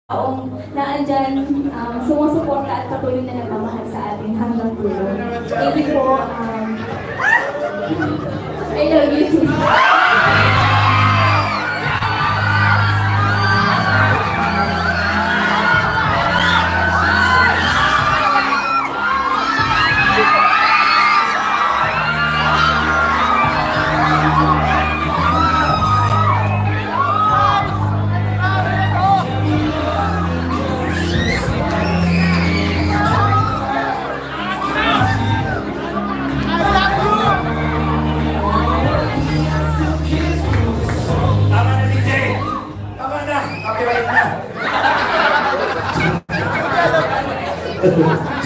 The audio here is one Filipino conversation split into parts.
taong naandyan, sumusuporta at patuloy na nagmamahal sa atin hanggang dulo. Thank you po. I love you too.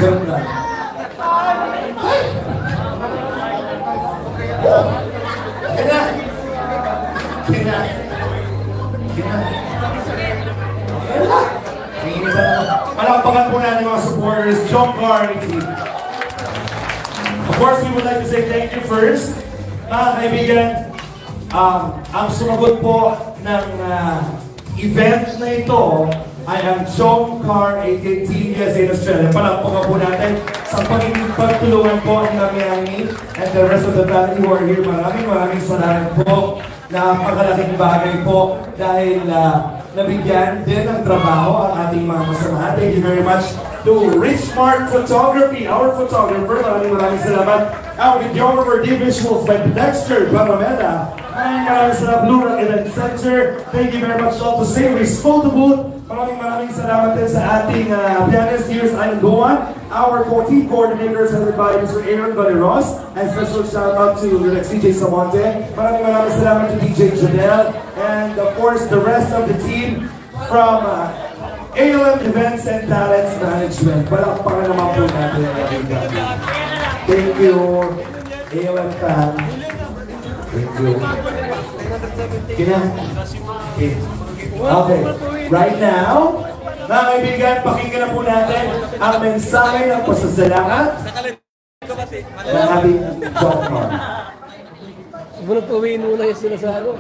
Joke lang. Palakpakan po natin mga supporters, John Carr. Of course, we would like to say thank you first. Mga kaibigan, ang sumagot po ng event na ito ay ang John Carr AT&T USA in Australia. Palakpakan po natin sa pagtulungan po ng Miami and the rest of the family who are here. Maraming salamat po. Napakalaking bagay po dahil nabigyan din ng trabaho ang ating mga kasamahan. Thank you very much to Richmark Photography, our photographer. Maraming salamat. Our videographer, D-Visuals by Dexter Barrameda. Maraming salamat, Lura Event Center. Thank you very much also to Savory's Photo Booth. Maraming salamat din sa ating pianist here sa Angoan. Our team coordinators headed by Mr. Aaron Valeros. And special shout out to DJ Samonte. Maraming salamat to DJ Janelle. And of course, the rest of the team from ALM Events and Talents Management. Palakpakan naman po natin. Thank you, ALM fan. Thank you. Okay, right now, mga kaibigan, pakinggan na po natin ang mensahe ng pasasalamat ng ating John Carr. Bunot uwiin muna yung sila sa ano.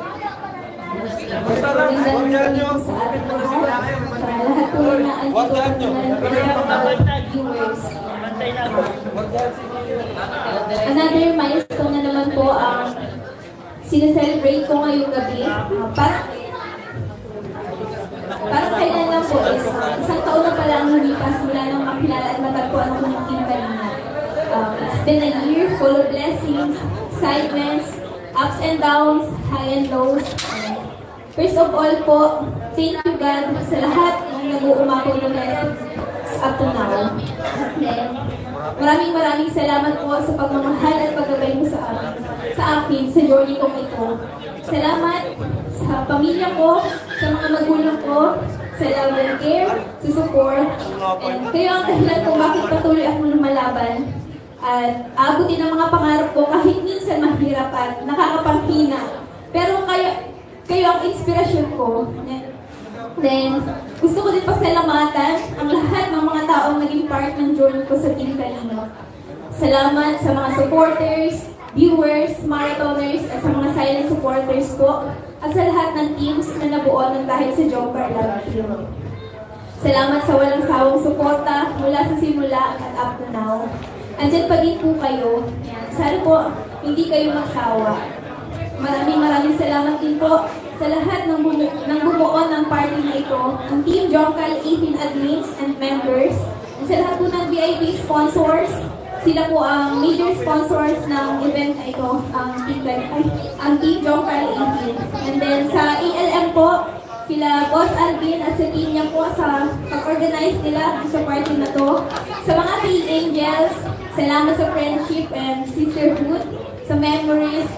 Another milestone na naman po ang sineselebrate ko ngayong gabi. Parang kailan lang po is isang taon na pala ang lumipas mula nang makilala at matagpuan ako ng Team Kalinga. It's been a year full of blessings, excitements, ups and downs, high and lows. First of all po, thank you God sa lahat ng nag-uumako ng blessings up to now. Then, maraming salamat po sa pagmamahal at paggabay mo sa akin sa journey kong ito. Salamat sa pamilya ko, sa mga magulang ko, sa love and care, sa support. And kayo ang dahilan kung bakit patuloy akong lumalaban. At abutin ang mga pangarap ko kahit minsan mahirap at nakakapanghina. Pero kayo ang inspirasyon ko. Then, gusto ko din pasalamatan ang lahat ng mga taong naging part ng journey ko sa Team Kalinga. Salamat sa mga supporters, viewers, marathoners, at sa mga silent supporters ko, at sa lahat ng teams na nabuo ng dahil sa John Carr Love Team. Salamat sa walang sawang suporta mula sa simula at up to now. Andyan pa din po kayo. Sana po hindi kayo magsawa. Maraming salamat din po sa lahat ng bumuo ng party na ito, ang Team John Carr 18 admins and members, at sa lahat po ng VIP sponsors. Sila po ang major sponsors ng event na ito, ang Team John Carr 18. And then sa ALM po, sila Boss Alvin at sa team niya po sa pag-organize nila sa party na to. Sa mga P-Angels, salamat sa friendship and sisterhood, sa memories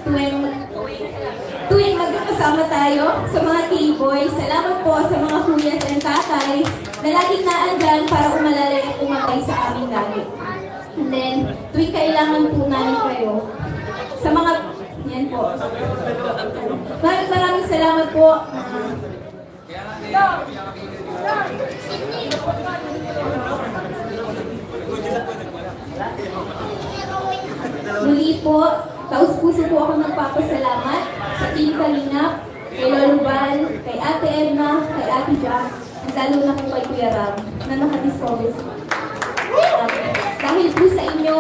tuwing magkakasama tayo. Sa mga K-Boys, salamat po sa mga kuyas and tatay na laging naandyan para umalalay at umatay sa aming lagi. And then, tuwing kailangan po namin kayo. Sa mga, yan po. Maraming salamat po. Muli po, taus-puso po ako nagpapasalamat sa Team Kalinga, kay Lolo Val, kay Ate Edna, kay Ate Jack, lalo na po kay Kuya Ram, na nakadiscover sa dahil po sa inyo,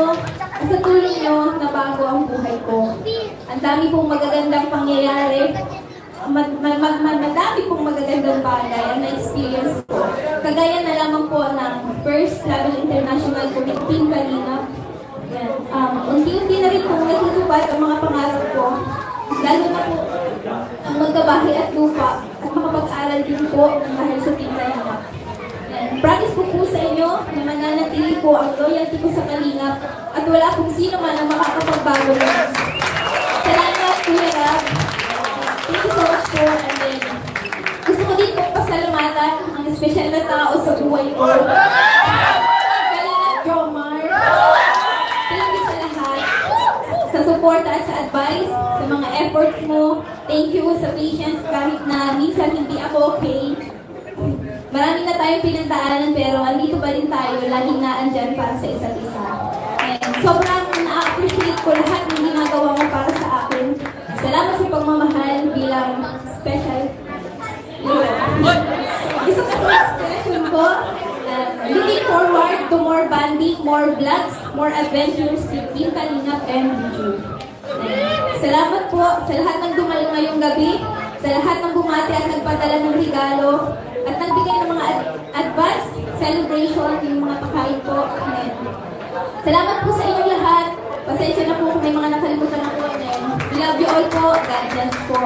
sa tulong nyo, nabago ang buhay ko. Ang dami pong magagandang pangyayari, madami pong magagandang bagay ang na-experience ko. Kagaya na lamang po ng First Travel International Committee Team Kalingap. Unti-unti na rin pong natutupad ang mga pangarap ko. Lalo na po ang magkabahay at lupa at makapag-aral din po dahil sa Team Kalingap. Promise ko po sa inyo na mananatili po ang loyalty ko sa Kalingap at wala kung sino man ang makakapagbago na. Salamat, Kuya Rab. Thank you so much po. And then, gusto ko din pong pasalamatan ang espesyal na tao sa buhay ko. Kalingap Jomar. Thank you sa lahat. Sa support at sa advice, sa mga efforts mo. Thank you sa patience kahit na minsan hindi ako okay. Marami na tayong pinagdaanan pero andito pa rin tayo, laging naandyan para sa isa't isa. And sobrang na-appreciate ko lahat ng ginagawa mo para sa akin. Salamat sa pagmamahal bilang special. Gusto ko sa expression ko, looking forward to more bonding, more vlogs, more adventures with Team Kalingap and YouTube. Salamat po sa lahat ng dumalo ngayong gabi, sa lahat ng bumati at nagpadala ng regalo, at nagbigay ng mga advance celebration, yung mga pakain po. Amen. Salamat po sa inyong lahat. Pasensya na po kung may mga nakalimutan ako. We love you all po. God bless po.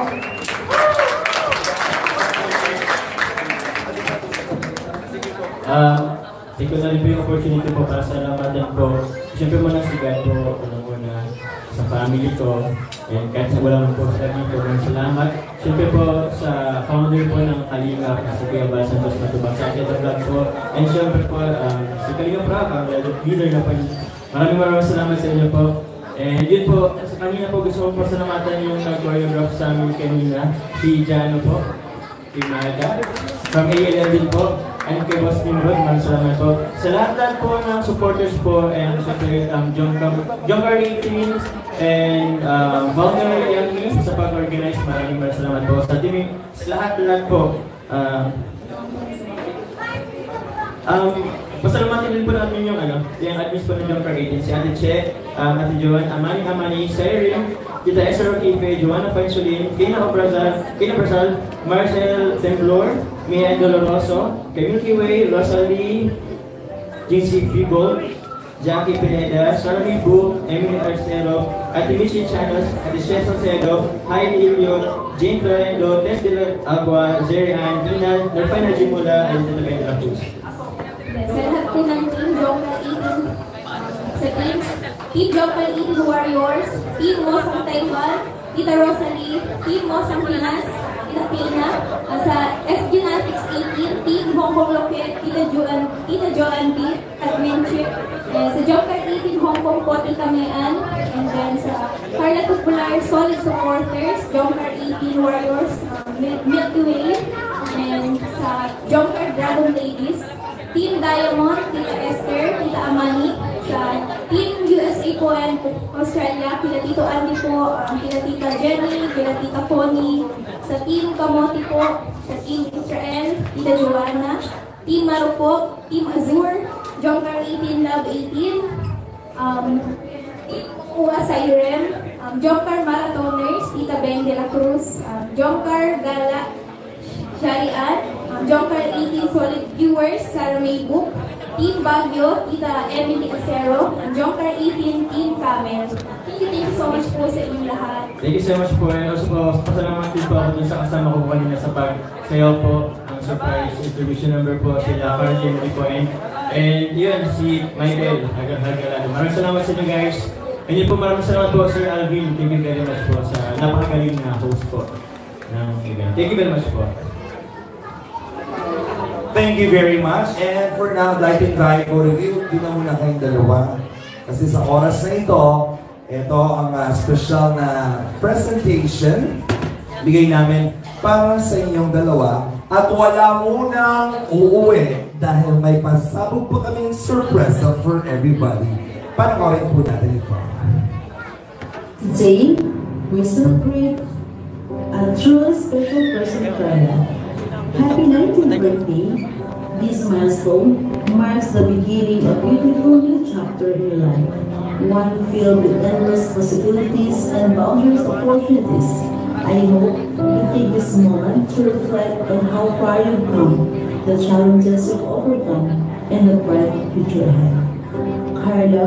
Take ko na rin po yung opportunity po para salamatan po. Siyempre muna si God po, unang-una sa family ko. And kahit na wala po sila dito, salamat. Siyempre po sa founder po ng Kalingap, si Kuya Bal Santos Matubang, sa akin vlog po. And siyempre po, si Kalingap Rock, ang leader na po. Maraming salamat sa inyo po. And yun po, sa kanina po gusto ko po salamatan yung choreograph sa amin kanina, si Jano po, Imada, from ALL din po. And kay Boss Nimrod, maraming salamat po. Sa lahat po ng supporters po, and siyempre Jomcar 18 and Volner Young sa pag-organize, maraming salamat po. Sa team, sa lahat po. Pasalamatin din po natin yung admins po ng Jomcar 18, si Ate Che, Ate Joan, Amani, Siren, Tita Esther Okife, Joanna Fansolin, Kina Brasal, Marcel Temblor, Mia Doloroso, Milky Way, Rosalie, Jincy Figol, Jackie Pineda, Sarah Bu, Emily Arcero, Ate Michi Chanos, Ate Shes Salcedo, Heidi Ilio, Jane Florendo, Tess de la Agua, Zeri Ann, Dina, Nerfina Jimula, and Tita Ben Cruz. Sa lahat po ng Team Jomcar 18, sa Team Jomcar 18 Warriors, Team Mosang Taiwan, Tita Rosalie, Team Mosang Pinas, Tita Pina, sa S-Genetics 18, Team Hong Kong Loket, Tita Joan B, at Menchip, sa Jomcar 18 Hong Kong po, Tita Mayan, and then sa Carla Tupular, Solid Supporters, Jomcar 18 Warriors, Milky Way, and sa Jomcar Dragon Ladies, Team Diamond, Tita Esther, Tita Amani, sa Team USA po and Australia, kila Tito Andy po, kila Tita Jenny, kila Tita Connie, sa Team Kamote po, sa Team Israel, Tita Joanna, Team Marupok, Team Azure, Jomcar 18, Love 18, Uwa Sairem, Jomcar Marathoners, Tita Ben de la Cruz, Jomcar Gala, Sharian, Jomcar 18 Solid Viewers, Sarah May Book, Team Baguio, Tita Emily Acero, and Jomcar 18 Team Camel. Thank you so much po sa inyong lahat. Thank you so much po. And also po, pasalamat din po ako dun sa kasama ko kanina sa pag-sayaw po ng surprise intermission number po sila Carlin po. And yun, si Michael, Hagalado. Maraming salamat sa inyo guys. And yun po, maraming salamat po Sir Alvin. Thank you very much po sa napakagaling na host po ng event. Thank you very much po. Thank you very much. And for now, I'd like to try ko review. Di na muna kayong dalawa. Kasi sa oras na ito ang special na presentation bigay namin para sa inyong dalawa. At wala munang uuwi dahil may pasabog po kaming surprise for everybody. Panoorin po natin ito. Today, we celebrate a truly special person, Carla. Happy 19th birthday This milestone marks the beginning of a beautiful new chapter in your life, one filled with endless possibilities and boundless opportunities. I hope you take this moment to reflect on how far you've come, the challenges you've overcome, and the bright future ahead. Carla,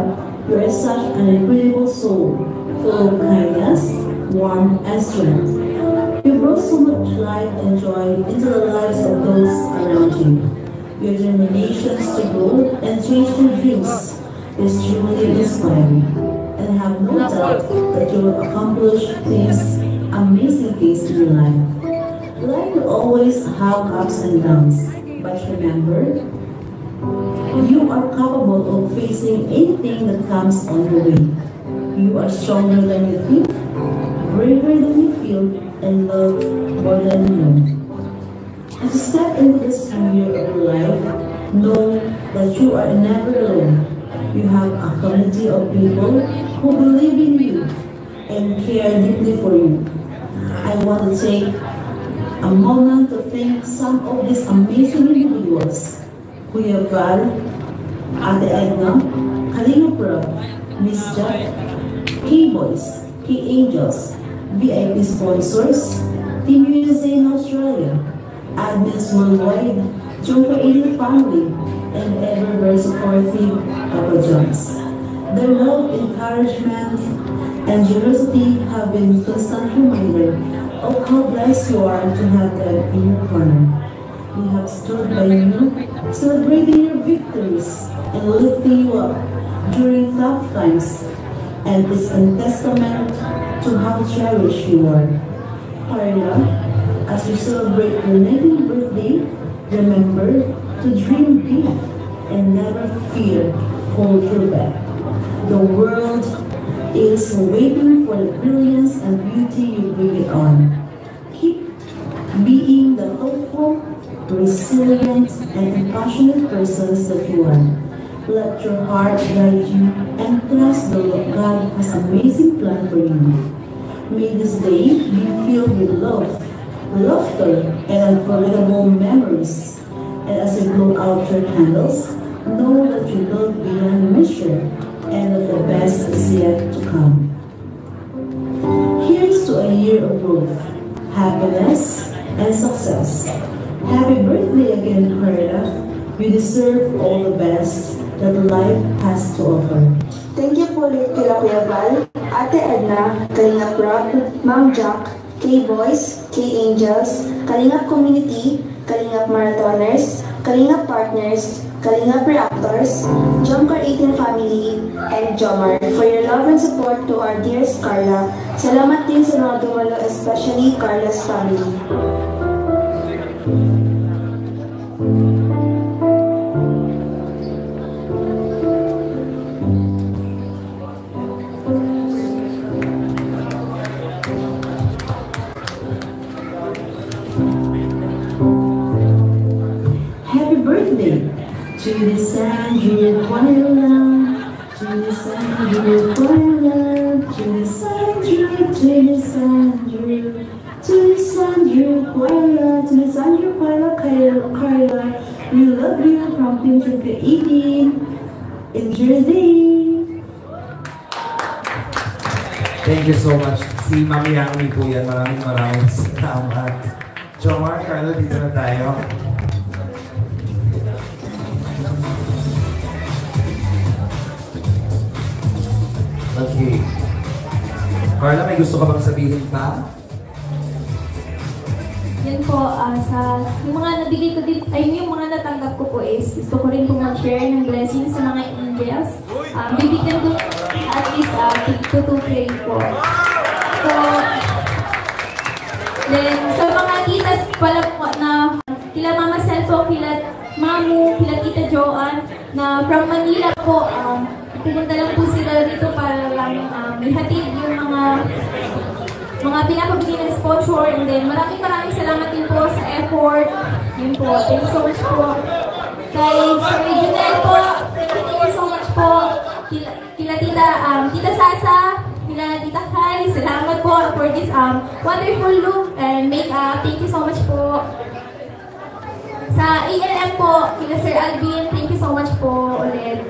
you are such an incredible soul, full of kindness, warmth, and strength. You brought so much light and joy into the lives of those around you. Your determination to grow and change your dreams is truly inspiring, and I have no doubt that you will accomplish amazing things in your life. Life will always have ups and downs, but remember, you are capable of facing anything that comes on the way. You are stronger than you think, braver than you feel, and love more than you know. As you step into this new year of your life, know that you are never alone. You have a community of people who believe in you and care deeply for you. I want to take a moment to thank some of these amazing individuals: Kuya Val, Ate Edna, Kalinga Prab, Miss Jack, K-Boys, K-Angels, VIP sponsors, Team USA in Australia, Admins Worldwide, Jumper 80 family, and ever very supportive Papa John's. Their love, encouragement, and generosity have been constant reminder of how blessed you are to have them in your corner. We have stood by you, celebrating your victories and lifting you up during tough times, and is a testament to how cherished you are. Carla, as you celebrate your 19th birthday, remember to dream big and never fear hold your back. The world is waiting for the brilliance and beauty you bring it on. Keep being the thoughtful, resilient, and passionate persons that you are. Let your heart guide you and trust that God has an amazing plan for you. May this day be filled with love, laughter, and unforgettable memories. And as you blow out your candles, know that you love beyond measure and that the best is yet to come. Here's to a year of growth, happiness, and success. Happy birthday again, Carla. You deserve all the best that life has to offer. Thank you po ulit kila Kuya Val, Ate Edna, Kalinga Prab, Ma'am Jack, K-Boys, K-Angels, Kalinga Community, Kalinga Marathoners, Kalinga Partners, Kalinga Reactors, Jomcar 18 Family, and Jomar for your love and support to our dearest Carla. Salamat din sa mga dumalo, especially Carla's family. Sandra Quayla, Judy Sandra Quayla, Judy Sandra, Judy Sandra, Judy Sandra Quayla, Judy Sandra Quayla, Carla, we love you from Team Jumper 18. Enjoy your day. Thank you so much. Si Mami Yami po yan. Maraming salamat. Jomar, Carla, dito na tayo. Okay. Carla, may gusto ka bang sabihin pa? Yan po, yung mga nabigay ko din, ay yung mga natanggap ko po is, gusto ko rin po mag-share ng blessings sa mga angels. Bibigyan ko at least 2-3 po. So, then, sa mga titas pala po na, kila Mama Sel po, kila Mamu, kila Tita Joanne, na from Manila po, pumunta lang po sila dito para lang ihatid yung mga pinapabigay ng sponsor, and then maraming salamat din po sa effort. Yun po, thank you so much po. Kay Sir Junel po, thank you so much po. Kila Tita Sasa, kila Tita Kai, salamat po for this wonderful look and makeup. Thank you so much po. Sa Sa ALM po, kila Sir Alvin, thank you so much po ulit.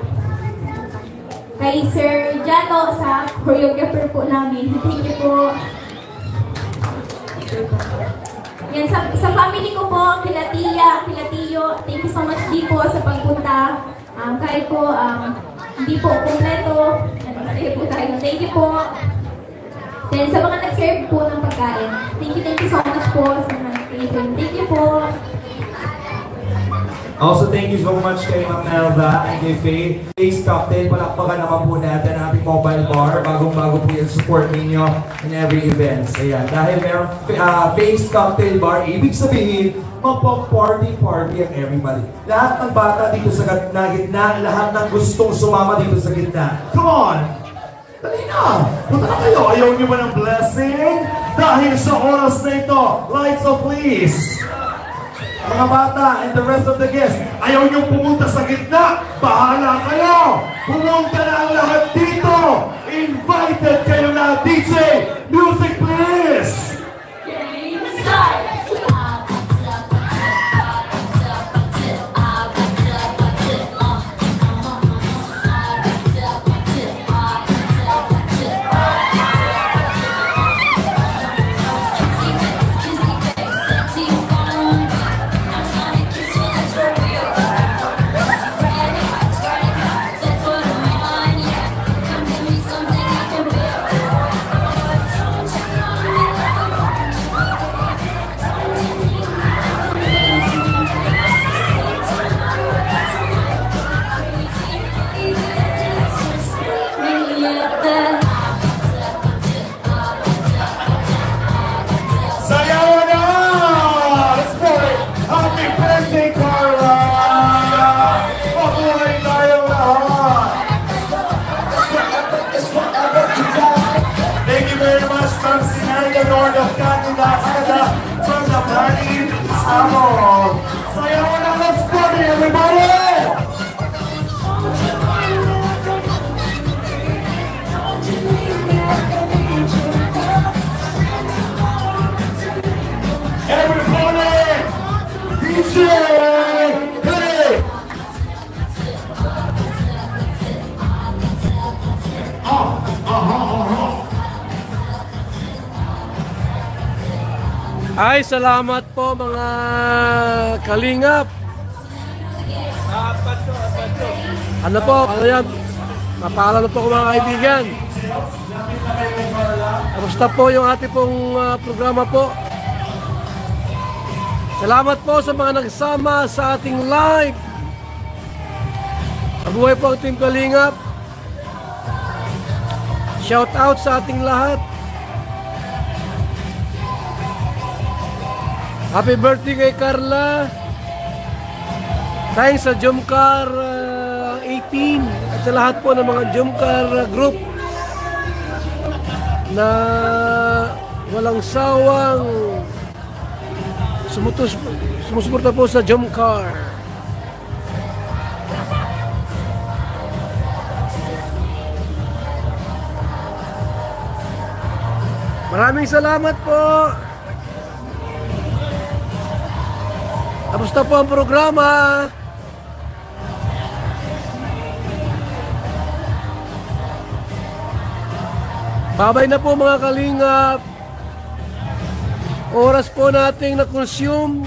Kay Sir Jano sa choreographer po namin, thank you po. Yan, sa family ko po, kila Tia, kila Tio, thank you so much din po sa pagpunta. Kahit po, hindi po kompleto, masaya po tayo. Thank you po. Then sa mga nag-serve po ng pagkain, thank you so much po sa mga nag-catering. Thank you po. Also, thank you so much kay Ma'am Elva and kay Faye. Face Cocktail, palakpakan naman po natin ang ating mobile bar. Bagong-bago po yung support ninyo in every event. Ayan, dahil meron Face Cocktail Bar, ibig sabihin, magpa-party ang everybody. Lahat ng bata dito sa gitna, lahat ng gustong sumama dito sa gitna. Come on! Dali na! Punta na kayo! Ayaw niyo ba ng blessing? Dahil sa oras na ito, lights off please! Mga bata and the rest of the guests, ayaw niyong pumunta sa gitna, bahala kayo! Pumunta na ang lahat dito! Invited kayo na, DJ! Music please! Game start! Let's party, everybody! Ay, salamat po mga kalingap. Ano po, ayan, mapaalam po mga kaibigan. Kamusta po yung ating pong programa po? Salamat po sa mga nagsama sa ating live. Mabuhay po ang Team Kalingap. Shout out sa ating lahat. Happy birthday kay Carla. Thanks sa Jumcar 18 at sa lahat po ng mga Jumcar group na walang sawang sumusuporta po sa Jumcar. Maraming salamat po. Kamusta po ang programa? Babay na po mga kalingap. Oras po nating na-consume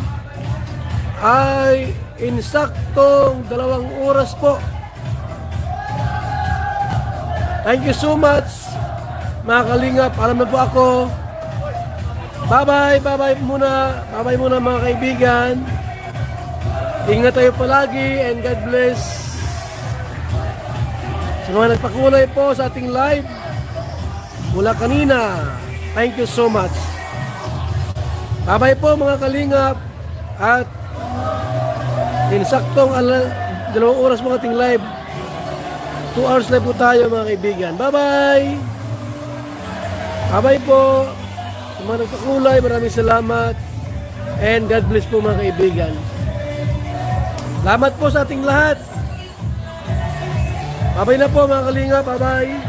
ay insaktong 2 oras po. Thank you so much mga kalingap. Alam na po ako. Bye-bye, bye-bye muna. Bye-bye muna mga kaibigan. Ingat tayo palagi and God bless. Sa mga nagpakulay po sa ating live mula kanina, thank you so much. Bye-bye po mga kalingap. At insaktong 2 oras mga ating live. 2 hours live po tayo mga kaibigan. Bye-bye. Bye-bye po. Sa mga nagpakulay, maraming salamat. And God bless po mga kaibigan. Salamat po sa ating lahat. Bye-bye na po mga kalingap. Bye-bye.